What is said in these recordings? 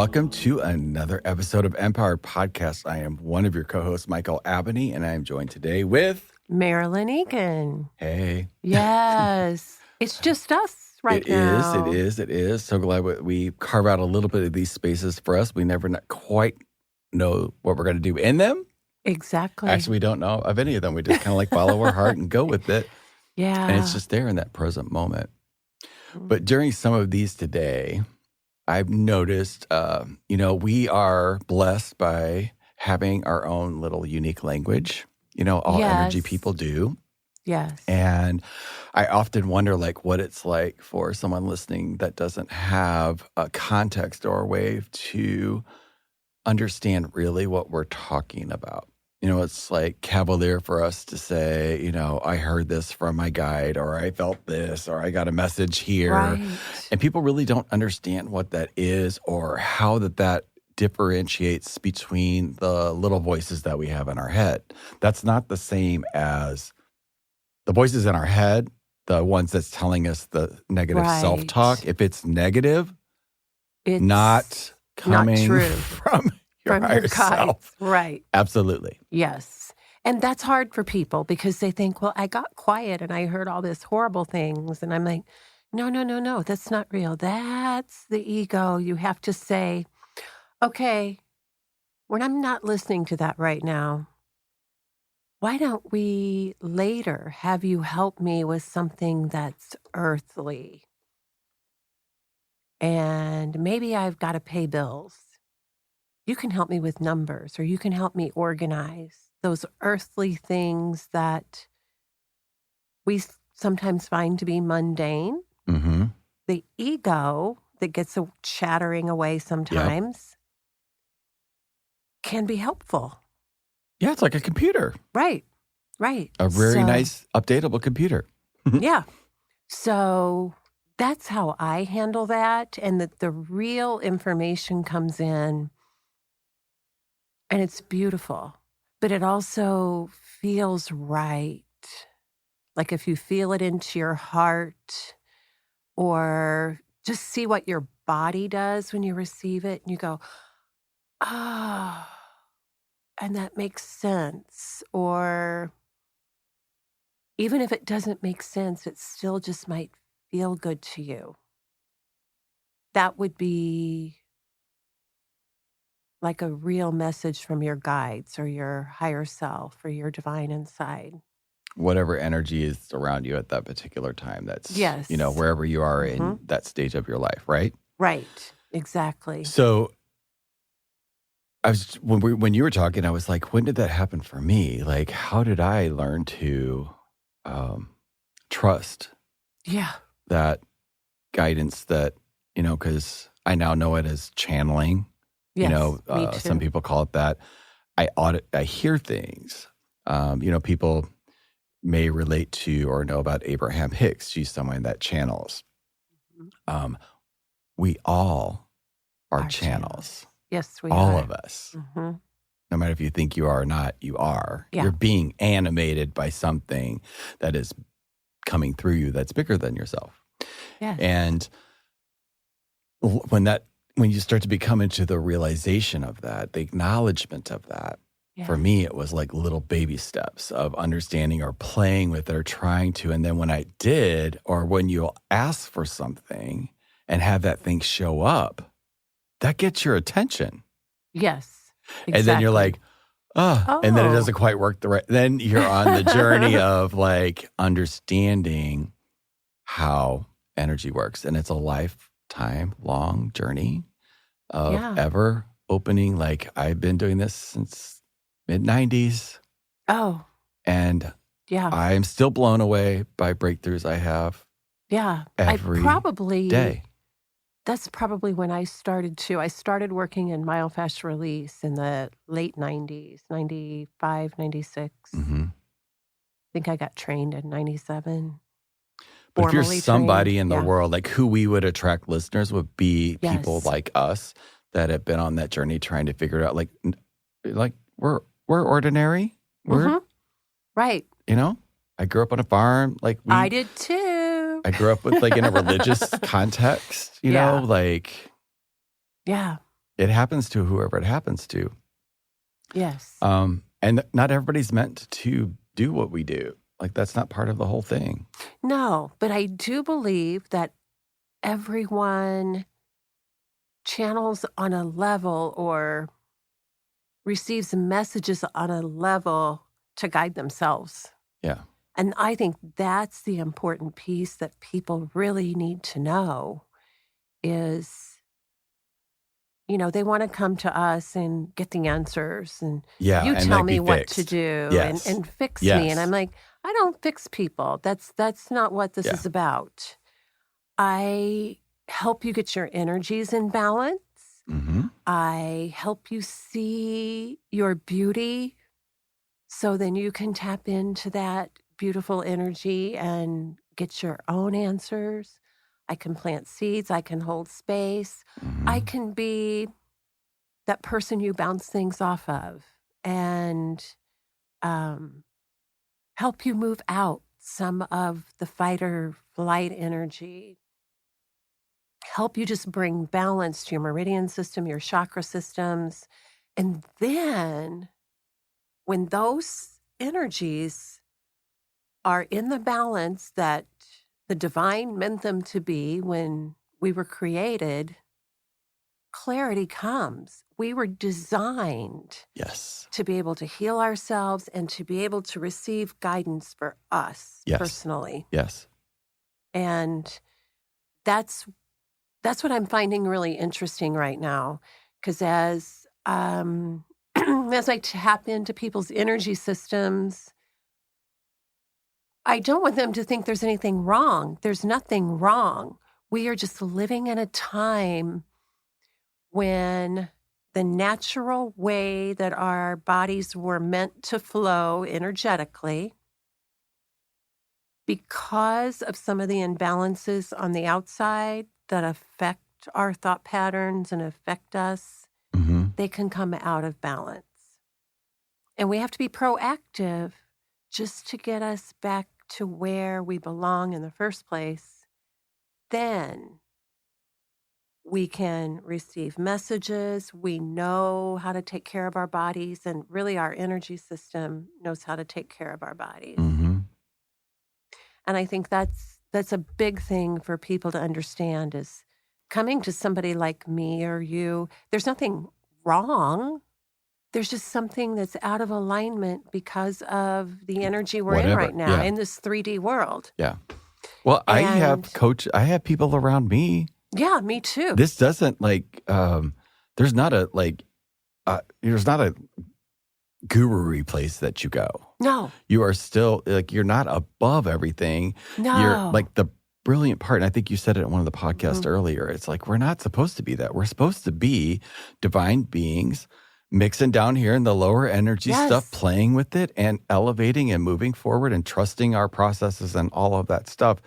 welcome to another episode of Empowered Podcast. I am one of your co-hosts, Michael Abney, and I am joined today with Marilyn Egan. Hey. Yes. It's just us right now. It is. So glad we carve out a little bit of these spaces for us. We never quite know what we're going to do in them. Exactly. Actually, we don't know of any of them. We just kind of like follow our heart and go with it. Yeah. And it's just there in that present moment. But during some of these today, I've noticed, we are blessed by having our own little unique language. All energy people do. Yes. And I often wonder, what it's like for someone listening that doesn't have a context or a way to understand really what we're talking about. It's like cavalier for us to say, I heard this from my guide, or I felt this, or I got a message here. Right. And people really don't understand what that is or how that differentiates between the little voices that we have in our head. That's not the same as the voices in our head, the ones that's telling us the negative self-talk. If it's negative, it's not coming from your higher self. Right. Absolutely. Yes. And that's hard for people because they think, well, I got quiet and I heard all these horrible things. And I'm like, no, that's not real. That's the ego. You have to say, okay, when I'm not listening to that right now, why don't we later have you help me with something that's earthly? And maybe I've got to pay bills. You can help me with numbers, or you can help me organize those earthly things that we sometimes find to be mundane. Mm-hmm. The ego that gets chattering away sometimes can be helpful. Yeah, it's like a computer. Right. A very nice, updatable computer. Yeah. So that's how I handle that, and that the real information comes in. And it's beautiful, but it also feels right. Like if you feel it into your heart, or just see what your body does when you receive it, and you go, oh, and that makes sense. Or even if it doesn't make sense, it still just might feel good to you. That would be like a real message from your guides or your higher self or your divine inside. Whatever energy is around you at that particular time. That's, yes. Wherever you are in that stage of your life, right? Right. Exactly. So I was, when you were talking, I was like, when did that happen for me? Like, how did I learn to trust that guidance that, because I now know it as channeling. Yes, me too. Some people call it that. I hear things. People may relate to or know about Abraham Hicks. She's someone that channels. Mm-hmm. We all are channels. Yes, we all are. of us. Mm-hmm. No matter if you think you are or not, you are. Yeah. You're being animated by something that is coming through you that's bigger than yourself. Yes. And when you start to become into the realization of that, the acknowledgement of that, for me, it was like little baby steps of understanding or playing with it or trying to. And then when I did, or when you'll ask for something and have that thing show up, that gets your attention. Yes, exactly. And then you're like, oh, and then it doesn't quite work then you're on the journey of understanding how energy works. And it's a lifetime long journey of ever opening. I've been doing this since mid-90s. Oh. And I'm still blown away by breakthroughs I have. Yeah. Every day. That's probably when I started too. I started working in myofascial release in the late 90s, 95, 96. Mm-hmm. I think I got trained in 97. But if you're somebody in the world, who we would attract listeners would be people like us that have been on that journey trying to figure it out. We're ordinary. We're right. I grew up on a farm. I did too. I grew up with in a religious context. Yeah. it happens to whoever it happens to. Yes. And not everybody's meant to do what we do. Like, that's not part of the whole thing. No, but I do believe that everyone channels on a level or receives messages on a level to guide themselves. Yeah. And I think that's the important piece that people really need to know is, they want to come to us and get the answers and Yeah. you And tell like me be what to fixed. do Yes. and fix me. And I'm Yes. like, I don't fix people. That's not what this Yeah. is about. I help you get your energies in balance. Mm-hmm. I help you see your beauty so then you can tap into that beautiful energy and get your own answers. I can plant seeds. I can hold space. I Mm-hmm. can be that person you bounce things off of and help you move out some of the fight or flight energy. Help you just bring balance to your meridian system, your chakra systems. And then when those energies are in the balance that the divine meant them to be when we were created, clarity comes. We were designed Yes. to be able to heal ourselves and to be able to receive guidance for us Yes. personally. Yes. And that's what I'm finding really interesting right now. Because as as I tap into people's energy systems, I don't want them to think there's anything wrong. There's nothing wrong. We are just living in a time when the natural way that our bodies were meant to flow energetically, because of some of the imbalances on the outside that affect our thought patterns and affect us, Mm-hmm. they can come out of balance. And we have to be proactive just to get us back to where we belong in the first place. Then we can receive messages. We know how to take care of our bodies, and really our energy system knows how to take care of our bodies. Mm-hmm. And I think that's a big thing for people to understand is coming to somebody like me or you, there's nothing wrong. There's just something that's out of alignment because of the energy we're in Whatever. right now Yeah. in this 3D world. Yeah. Well, I And have people around me. yeah, me too. This doesn't there's not a guru place that you go. No, You are still you're not above everything. You're no. like the brilliant part. And I think you said it in one of the podcasts earlier. It's like, we're not supposed to be that. We're supposed to be divine beings mixing down here in the lower energy stuff, Yes. playing with it and elevating and moving forward and trusting our processes and all of that stuff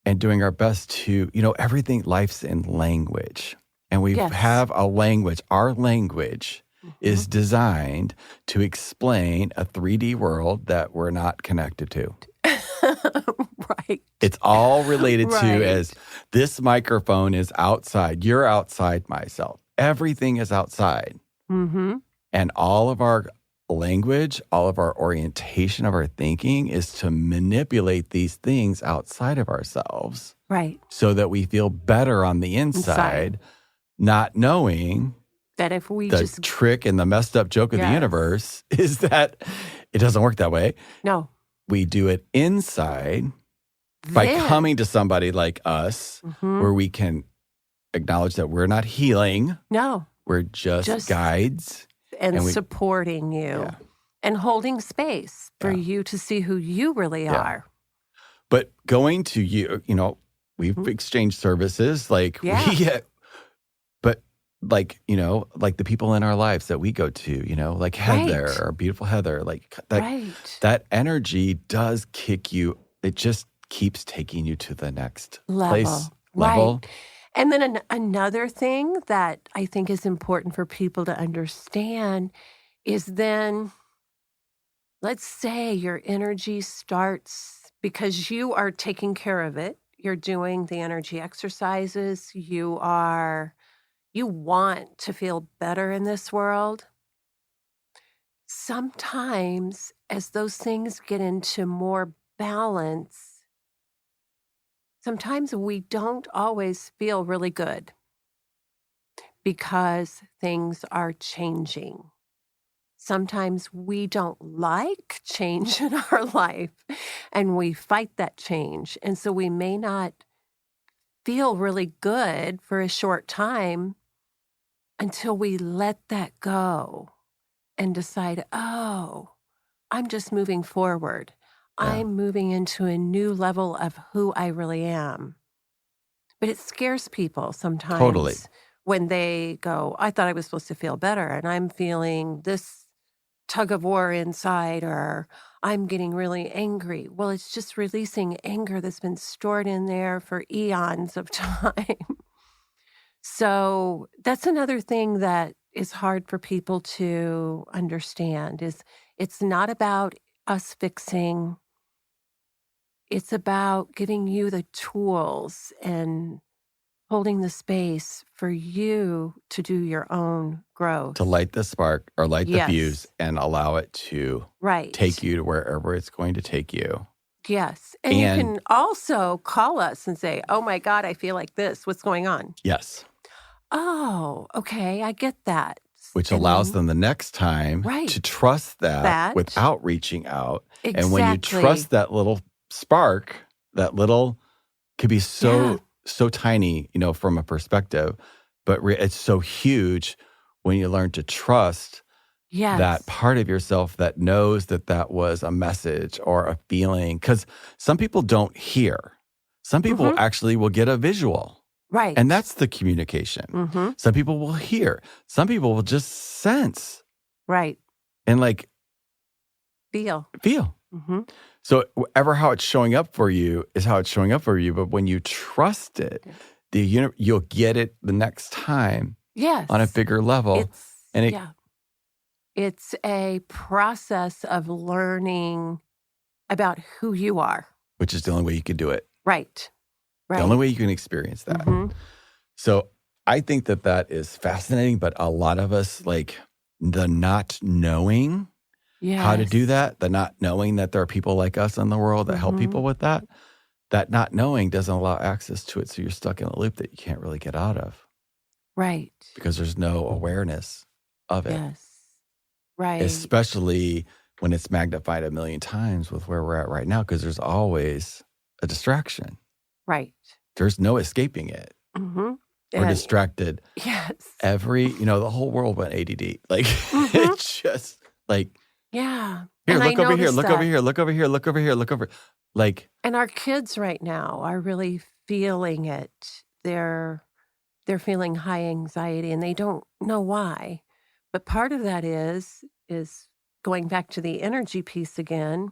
and doing our best to, everything, life's in language. And we Yes. have a language. Our language is designed to explain a 3D world that we're not connected to. Right. It's all related Right. to as this microphone is outside. You're outside myself. Everything is outside. Mm-hmm. And all of our language, all of our orientation of our thinking is to manipulate these things outside of ourselves Right. so that we feel better on the inside. Not knowing That if we the just trick and the messed up joke of the Yes. universe is that it doesn't work that way. no. We do it inside by Then- coming to somebody like us Mhm. where we can acknowledge that we're not healing. No. We're just guides. And And we- supporting you Yeah. and holding space for Yeah. you to see who you really Yeah. are. But going to you, we've exchanged services like Yeah. but like the people in our lives that we go to, like Heather, Right. our beautiful Heather, like that, Right. that energy does kick you. It just keeps taking you to the next place, Right. level. And then another thing that I think is important for people to understand is then, let's say your energy starts because you are taking care of it. You're doing the energy exercises. You are, you want to feel better in this world. Sometimes, as those things get into more balance, sometimes we don't always feel really good because things are changing. Sometimes we don't like change in our life and we fight that change. And so we may not feel really good for a short time until we let that go and decide, oh, I'm just moving forward. Yeah. I'm moving into a new level of who I really am. But it scares people sometimes Totally. when they go, I thought I was supposed to feel better and I'm feeling this tug of war inside, or I'm getting really angry. Well, it's just releasing anger that's been stored in there for eons of time. So that's another thing that is hard for people to understand is it's not about us fixing. It's about giving you the tools and holding the space for you to do your own growth. To light the spark or light the fuse Yes. and allow it to Right. take you to wherever it's going to take you. Yes. And you can also call us and say, oh my God, I feel like this. What's going on? Yes. Oh, okay. I get that. Which And allows then- them the next time Right. to trust that without reaching out. And when you trust that little spark, that little could be so tiny, from a perspective, but it's so huge when you learn to trust that part of yourself that knows that was a message or a feeling. Because some people don't hear. Some people actually will get a visual. Right. And that's the communication. Mm-hmm. Some people will hear. Some people will just sense. Right. And Feel. Mm-hmm. So how it's showing up for you is how it's showing up for you. But when you trust it, you'll get it the next time on a bigger level. It's a process of learning about who you are. Which is the only way you can do it. Right. The only way you can experience that. Mm-hmm. So I think that is fascinating, but a lot of us, the not knowing how to do that, the not knowing that there are people like us in the world that help people with that not knowing doesn't allow access to it. So you're stuck in a loop that you can't really get out of. Right. Because there's no awareness of it. Yes. Right. Especially when it's magnified 1 million times with where we're at right now, because there's always a distraction. Right. There's no escaping it. Mm-hmm. We're distracted. Yes. The whole world went ADD. It's just yeah. Here, and look over here, look over here, look over here, look over here, look over. And our kids right now are really feeling it. They're feeling high anxiety and they don't know why. But part of that is going back to the energy piece again.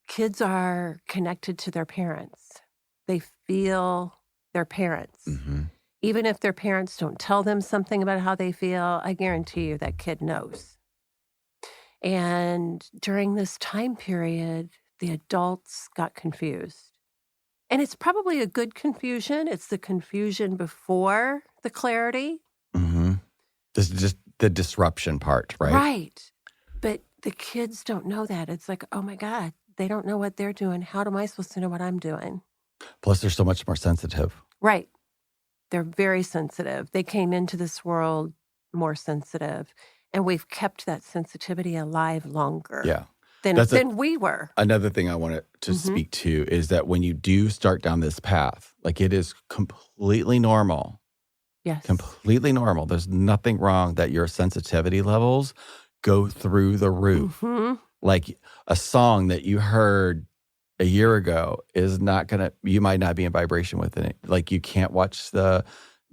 Kids are connected to their parents. They feel their parents. Mm-hmm. Even if their parents don't tell them something about how they feel, I guarantee you that kid knows. And during this time period, the adults got confused. And it's probably a good confusion. It's the confusion before the clarity. Mm-hmm. This is just the disruption part, right? Right. But the kids don't know that. It's like, oh my God, they don't know what they're doing. How am I supposed to know what I'm doing? Plus, they're so much more sensitive. Right. They're very sensitive. They came into this world more sensitive. And we've kept that sensitivity alive longer than we were. Another thing I wanted to speak to is that when you do start down this path, it is completely normal. Yes. Completely normal. There's nothing wrong that your sensitivity levels go through the roof. Mm-hmm. Like a song that you heard a year ago is not you might not be in vibration with it. You can't watch the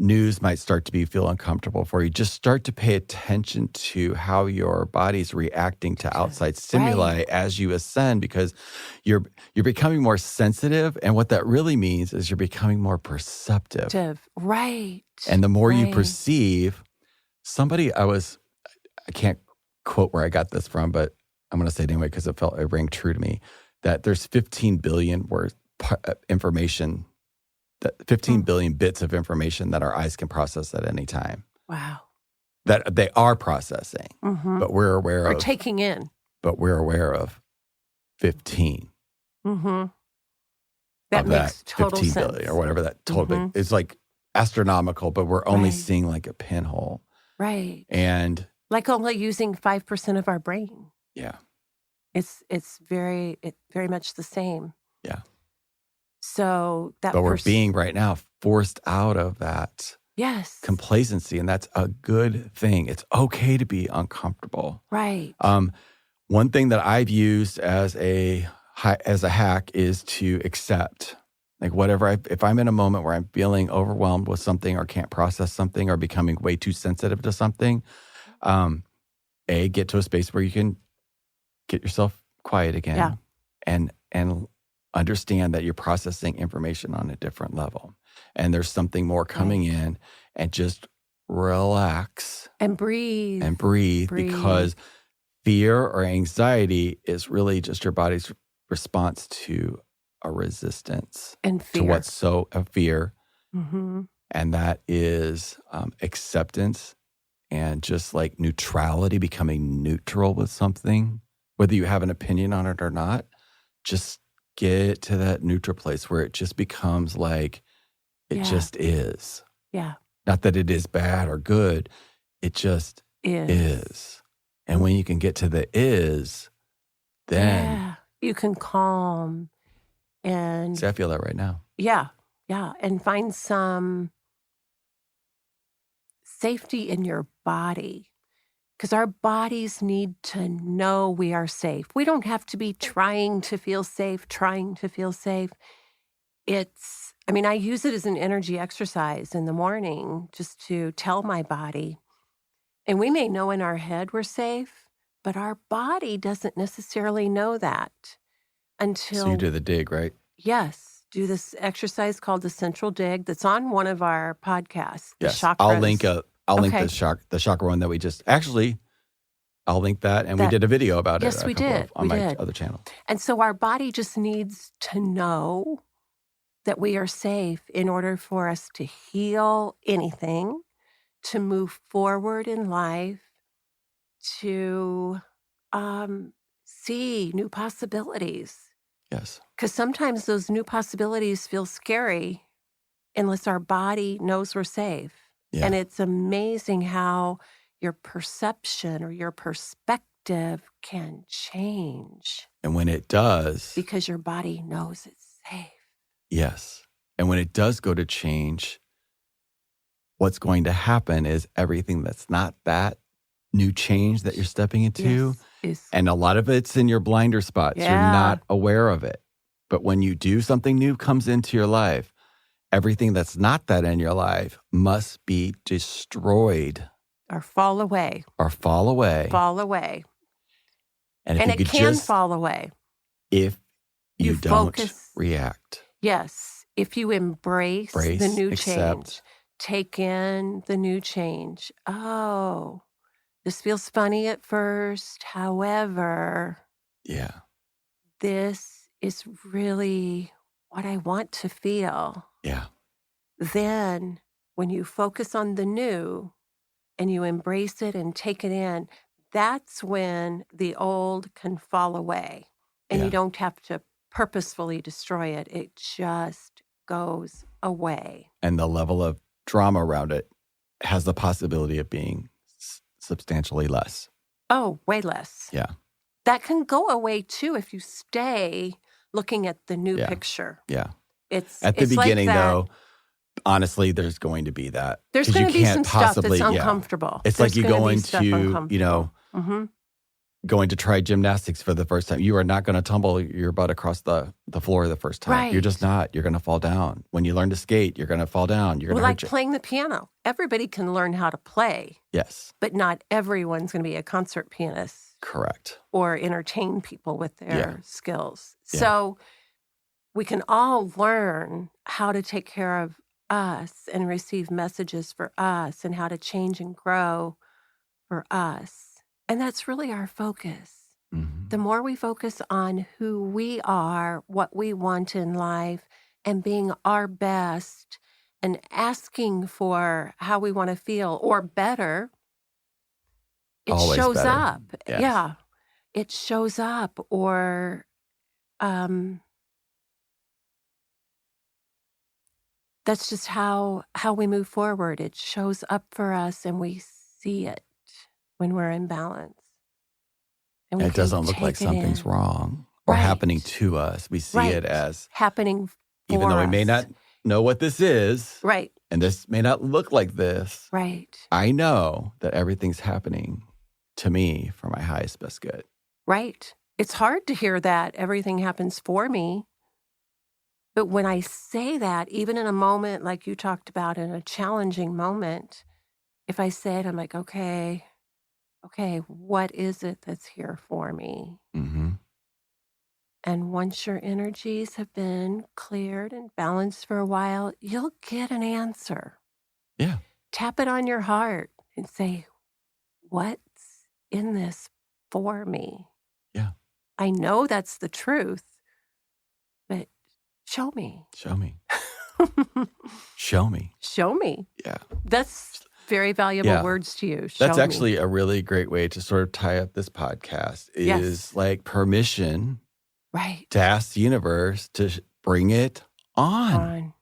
news, might start to feel uncomfortable for you. Just start to pay attention to how your body's reacting to outside stimuli as you ascend, because you're becoming more sensitive. And what that really means is you're becoming more perceptive. Right. And the more you perceive, I can't quote where I got this from, but I'm going to say it anyway because it rang true to me, that there's 15 billion worth information 15 billion bits of information that our eyes can process at any time. Wow. That they are processing, but we're aware Or of. taking in. But we're aware of 15. That of makes that total 15 sense. billion or whatever that total is, like astronomical, but we're only seeing like a pinhole. Right. And like only using 5% of our brain. yeah. It's very much the same. Yeah. So that But we're being right now forced out of that complacency, and that's a good thing. It's okay to be uncomfortable. Right. One thing that I've used as a hack is to accept, like whatever. If I'm in a moment where I'm feeling overwhelmed with something or can't process something or becoming way too sensitive to something, get to a space where you can get yourself quiet again, and understand that you're processing information on a different level, and there's something more coming in, and just relax and breathe because fear or anxiety is really just your body's response to a resistance and fear. to what's a fear. And that is acceptance and just like neutrality, becoming neutral with something, whether you have an opinion on it or not. Just get to that neutral place where it just becomes like it just is. Yeah. Not that it is bad or good. It just is. And when you can get to the is, then you can calm and see, I feel that right now. Yeah. And find some safety in your body, because our bodies need to know we are safe. We don't have to be trying to feel safe. I use it as an energy exercise in the morning just to tell my body. And we may know in our head we're safe, but our body doesn't necessarily know that until... So you do the dig, right? Yes. Do this exercise called the Central Dig that's on one of our podcasts. Yes. Chakras. I'll link the chakra one that we just... Actually, I'll link that. And we did a video about it. We did. On my other channel. And so our body just needs to know that we are safe in order for us to heal anything, to move forward in life, to see new possibilities. Yes. Because sometimes those new possibilities feel scary unless our body knows we're safe. Yeah. And it's amazing how your perception or your perspective can change. And when it does... Because your body knows it's safe. Yes. And when it does go to change, what's going to happen is everything that's not that new change that you're stepping into, and a lot of it's in your blinder spots. You're not aware of it. But when you do, something new comes into your life, everything that's not that in your life must be destroyed. Or fall away. And it can fall away. If you don't react. Yes. If you embrace the new change, take in the new change. Oh, this feels funny at first. However, this is really what I want to feel. Yeah. Then when you focus on the new and you embrace it and take it in, that's when the old can fall away. And you don't have to purposefully destroy it. It just goes away. And the level of drama around it has the possibility of being substantially less. Oh, way less. Yeah. That can go away too if you stay looking at the new picture. Yeah. It's at the beginning, like though, honestly, there's going to be that. There's going to be some stuff that's uncomfortable. It's like you going to, going to try gymnastics for the first time. You are not going to tumble your butt across the floor the first time. Right. You're just not. You're going to fall down. When you learn to skate, you're going to fall down. You're going to hurt you. Playing the piano. Everybody can learn how to play. Yes. But not everyone's going to be a concert pianist. Correct. Or entertain people with their skills. Yeah. So we can all learn how to take care of us and receive messages for us and how to change and grow for us. And that's really our focus. Mm-hmm. The more we focus on who we are, what we want in life, and being our best and asking for how we want to feel or better, it Always shows better. up. Yes. Yeah. It shows up, or that's just how we move forward. It shows up for us and we see it when we're in balance. And we It can doesn't look like take it something's in. wrong or happening Right. to us. We see Right. it as, Happening even for though we may us. not know what this is, Right. and this may not look like this, Right. I know that everything's happening to me for my highest, best good. Right. It's hard to hear that everything happens for me. But when I say that, even in a moment like you talked about, in a challenging moment, if I say it, I'm like, okay, what is it that's here for me? Mm-hmm. And once your energies have been cleared and balanced for a while, you'll get an answer. Yeah. Tap it on your heart and say, what's in this for me? Yeah. I know that's the truth, but show me. Show me. Show me. Show me. Yeah. That's very valuable words to you. Show That's me. actually a really great way to sort of tie up this podcast is Yes. like permission Right. to ask the universe to bring it on.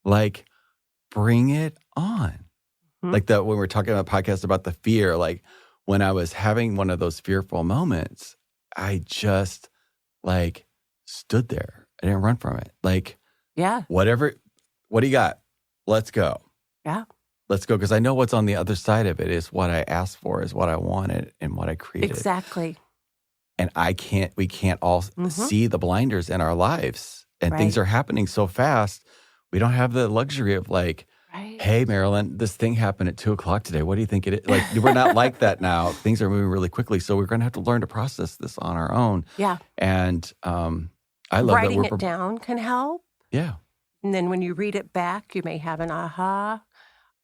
Like, bring it on. Mhm. Like that when we're talking about podcast about the fear, like when I was having one of those fearful moments, I just like stood there. I didn't run from it. Like, Yeah. what do you got? Let's go. Yeah. Let's go. Because I know what's on the other side of it is what I asked for, is what I wanted and what I created. Exactly. And we can't all see the blinders in our lives. And things Right. are happening so fast. We don't have the luxury of like, Right. hey, Marilyn, this thing happened at 2:00 today. What do you think it is? Like, we're not like that now. Things are moving really quickly. So we're going to have to learn to process this on our own. Yeah. And I love Writing that it down can help. Yeah. And then when you read it back, you may have an aha.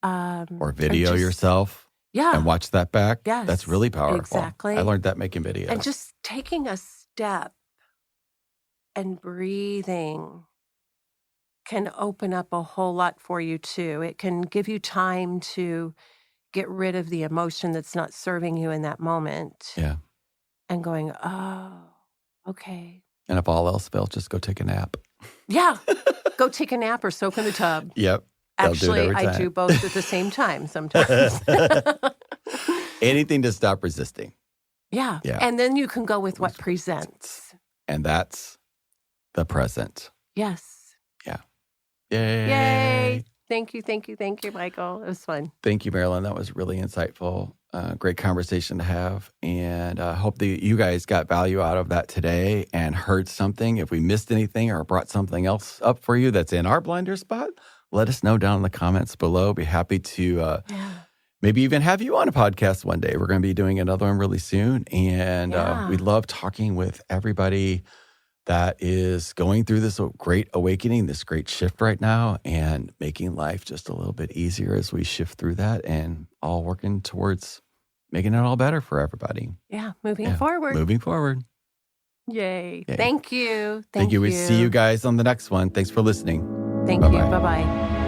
Or video yourself. Yeah. And watch that back. Yes. That's really powerful. Exactly. I learned that making videos. And just taking a step and breathing can open up a whole lot for you too. It can give you time to get rid of the emotion that's not serving you in that moment. Yeah. And going, oh, okay. And if all else fails, just go take a nap. Yeah. Go take a nap or soak in the tub. Yep. Actually, I do both at the same time sometimes. Anything to stop resisting. Yeah. Yeah. And then you can go with what presents. And that's the present. Yes. Yeah. Yay. Yay. Thank you, Michael. It was fun. Thank you, Marilyn. That was really insightful. Great conversation to have. And I hope that you guys got value out of that today and heard something. If we missed anything or brought something else up for you that's in our blinder spot, let us know down in the comments below. Be happy to maybe even have you on a podcast one day. We're going to be doing another one really soon. And we love talking with everybody that is going through this great awakening, this great shift right now, and making life just a little bit easier as we shift through that and all working towards making it all better for everybody. Yeah. Moving forward. Moving forward. Yay. Yay. Thank you. Thank you. We see you guys on the next one. Thanks for listening. Thank you. Bye-bye. Bye-bye.